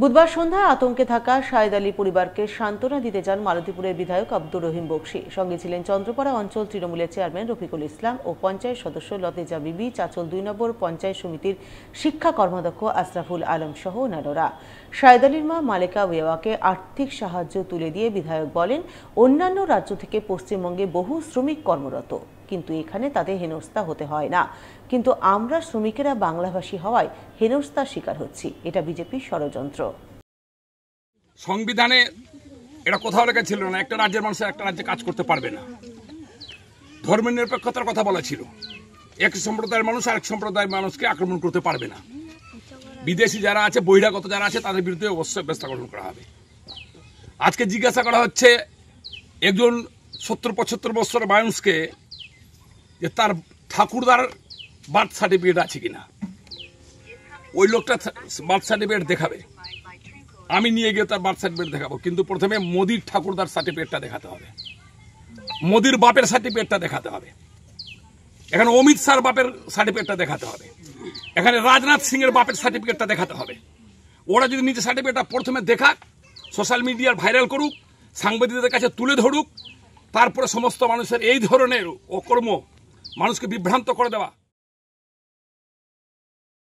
বুধবার সন্ধ্যায় আতঙ্কে থাকা শাহেদ আলী পরিবারকে সান্ত্বনা দিতে যান মালতীপুরের বিধায়ক আব্দুর রহিম বকশী। সঙ্গে ছিলেন চন্দ্রপাড়া অঞ্চল তৃণমূলের চেয়ারম্যান রফিকুল ইসলাম ও পঞ্চায়েত সদস্য লতেজা বিবি, চাচল ২ নম্বর পঞ্চায়েত সমিতির শিক্ষা কর্মাধ্যক্ষ আশরাফুল আলম সহ অন্যান্যরা। শাহেদ আলীর মা মালেকা ওয়েওয়াকে আর্থিক সাহায্য তুলে দিয়ে বিধায়ক বলেন, অন্যান্য রাজ্য থেকে পশ্চিমবঙ্গে বহু শ্রমিক কর্মরত, কিন্তু এখানে তাদের হেনস্থা হতে হয় না। কিন্তু আমরা শ্রমিকেরা বাংলাভাষী হওয়ায় হেনস্থার শিকার হচ্ছি। এটা বিজেপির ষড়যন্ত্র। সংবিধানে এটা কোথাও লেখা ছিল না একটা রাজ্যের মানুষ একটা রাজ্যে কাজ করতে পারবে না। ধর্মনিরপেক্ষতার কথা বলা ছিল, এক সম্প্রদায়ের মানুষ আরেক সম্প্রদায়ের মানুষকে আক্রমণ করতে পারবে না। বিদেশি যারা আছে, বহিরাগত যারা আছে, তাদের বিরুদ্ধে অবশ্যই ব্যবস্থা গ্রহণ করা হবে। আজকে জিজ্ঞাসা করা হচ্ছে একজন ৭০-৭৫ বছরের মানুষকে যে তার ঠাকুরদার বার্থ সার্টিফিকেট আছে কিনা। ওই লোকটা বার্থ সার্টিফিকেট দেখাবে, আমি নিয়ে গিয়ে তার বার্থ সার্টিফিকেট দেখাবো, কিন্তু প্রথমে মোদির ঠাকুরদার সার্টিফিকেটটা দেখাতে হবে, মোদির বাপের সার্টিফিকেটটা দেখাতে হবে, এখানে অমিত শাহর বাপের সার্টিফিকেটটা দেখাতে হবে, এখানে রাজনাথ সিং এর বাপের সার্টিফিকেটটা দেখাতে হবে। ওরা যদি নিজের সার্টিফিকেটটা প্রথমে দেখাক, সোশ্যাল মিডিয়ার ভাইরাল করুক, সাংবাদিকদের কাছে তুলে ধরুক, তারপরে সমস্ত মানুষের এই ধরনের অকর্ম মানুষকে বিভ্রান্ত করে দেওয়া